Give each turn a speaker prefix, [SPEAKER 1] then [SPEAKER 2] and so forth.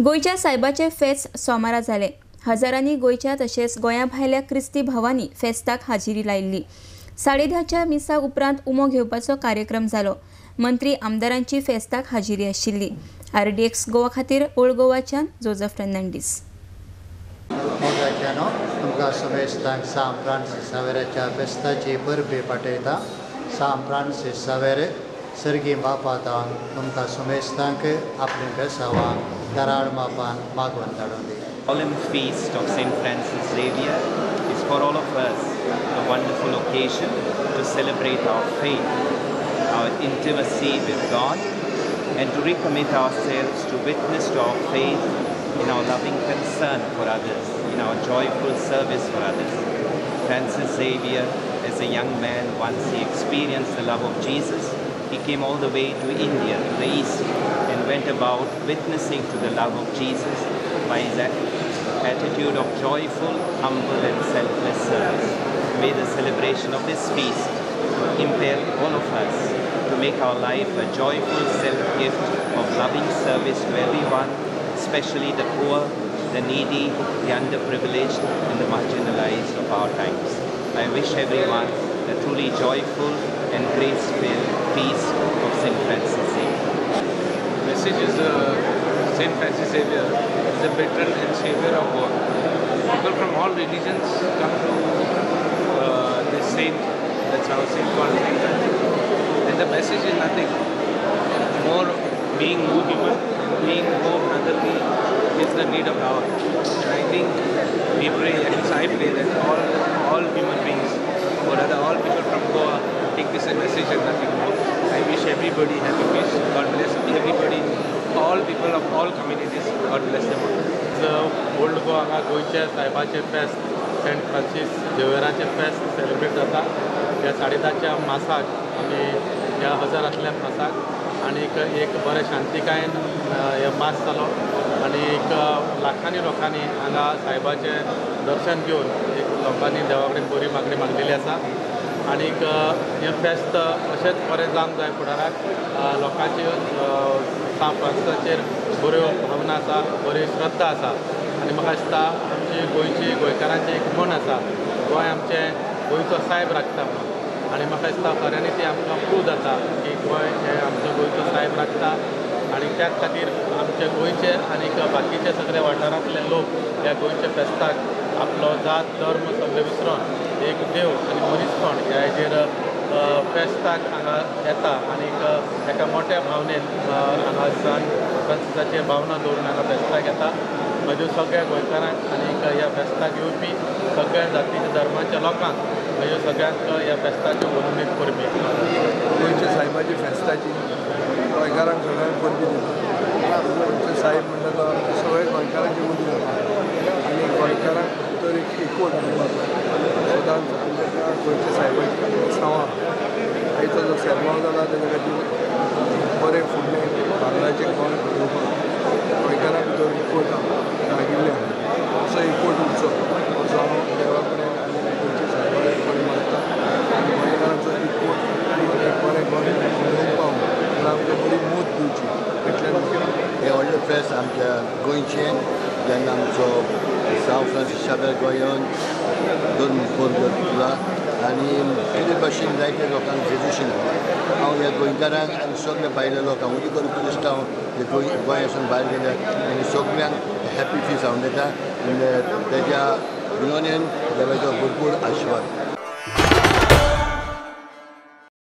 [SPEAKER 1] गोयच्या सायबाचे फेस्त सोमारा जाले। हजारांनी गोयच्या तशेंच गोंया भायल्या क्रिस्ती भावांनी फेस्ताक हाजिरी लायिल्ली। 10:30च्या मिसा उपरांत उमो घेवपाचो कार्यक्रम जालो। मंत्री आमदारांची फेस्ताक हाजिरी आशिल्ली। RDX गोवा खातीर ओल्ड गोवाच्यान जोझफ फर्नांडीस।
[SPEAKER 2] तुमकां समेस्तांक सान फ्रांसीस सावेराच्या फेस्ताची परबी पाठयता। सान फ्रांसीस सावेर सर्गी बापातान तुमकां समेस्तांक आपले बेसांवां घराळ मापान मागोवन धाडून दी।
[SPEAKER 3] Goa Feast of St. Francis Xavier is for all of us a wonderful occasion to celebrate our faith, our intimacy with God, and to recommit ourselves to witness to our faith in our loving concern for others, in our joyful service for others. Francis Xavier, as a young man, once he experienced the love of Jesus, he came all the way to India, to the East, and went about witnessing to the love of Jesus by his attitude of joyful, humble and selfless service. May the celebration of this feast impel all of us to make our life a joyful self-gift of loving service to everyone, especially the poor, the needy, the underprivileged and the marginalized of our times. I wish everyone a truly joyful and grace-filled feast of St. Francis Xavier.
[SPEAKER 4] The message is St. Francis Xavier is the patron and savior of God. People from all religions come to this saint, that's our saint called St. Francis. And the message is nothing more, being more human, being more brotherly is the need of our. And I think we pray, at least I pray, that all human beings, or rather all people from Goa, take this message and nothing more. I wish everybody happy feast. God bless everybody, all people of all communities. God bless them all.
[SPEAKER 5] Old Goa हांगा गोंयचे सायबाचे फेस्त Saint Francis झेवियराचे फेस्त celebrate जाता। ह्या 10:30च्या मासाक आमी ह्या हजारांतल्या मासाक आनीक एक बरे शांतिकायेन हे मास जालो आनी एक लाखांनी लोकांनी हांगा सायबाचें दर्शन घेवन एक लोकांनी देवा कडेन बरी मागणी मागलेली आसा। आनीक हें फेस्त अशेंच बरें जावंक जाय फुडाराक। लोकांची सान फ्रांसिसाचेर बऱ्यो भावना आसा, बरी श्रद्धा आसा आनी म्हाका दिसता आमची गोंयकारांचें एक मन आसा, गोंय आमचें गोंयचो सायब राखता म्हणून। आनी म्हाका दिसता खऱ्यांनी ती आमकां प्रूव जाता की गोंय हें आमचो गोंयचो सायब राखता आनी त्याच खातीर आमचे गोंयचे आनीक बाकीचे सगळे वाठारांतले लोक ह्या गोंयच्या फेस्ताक आपलो जात धर्म सगळे विसरून एक देव आनी मनीसपण ह्या हेजेर फेस्ताक हांगा येता आनीक एका मोठ्या भावनेन हांगा सान फ्रांसिसाचेर भावना दवरून हांगा फेस्ताक येता। म्हज्या सगळ्या गोंयकारांक आनीक ह्या फेस्ताक येवपी सगळ्या जातीच्या धर्माच्या लोकांक म्हज्या सगळ्यांक ह्या फेस्ताच्यो घडणुकेक परबी।
[SPEAKER 6] गोंयच्या सायबाची फेस्ताची गोंयकारांक सगळ्यांक परबी दिता। गोंयचे सायब म्हणटा तो सगळे गोंयकारांची उदी जाता आनी गोंयकारांक तर एक एकवट सदांच गोंयच्या सायबाची सांवां आयचो जो सेरमाव जाला तेजे खातीर बरें फुडलें भारताचें गोंय घेवपाक गोंयकारां भितर एकवट लागिल्लें असो एकवट उरचो असो हांव देवा कडेन आनी गोंयच्या सायबा कडेन मागता आनी गोंयकारांचो एकवट एक बरें गोंय घेवंक पावूं म्हणून आमकां बरी मूद दिवची इतल्यान
[SPEAKER 2] हे व्हडलें फेस्त आमच्या गोंयचें जेन्ना आमचो सान फ्रांसीस शाबेर गोंयान धर्म परगटला आनी कितें भाशेन जायते लोकांक जेजूशीन हांव ह्या गोंयकारांक आनी सगळे भायल्या लोकांक उदी करूंक दिसता हांव जे गोंयासून भायर गेल्यात आनी सगळ्यांक हॅपी फीस्ट हांव दिता तेज्या विनोनेन देवाचो भरपूर आशिर्वाद।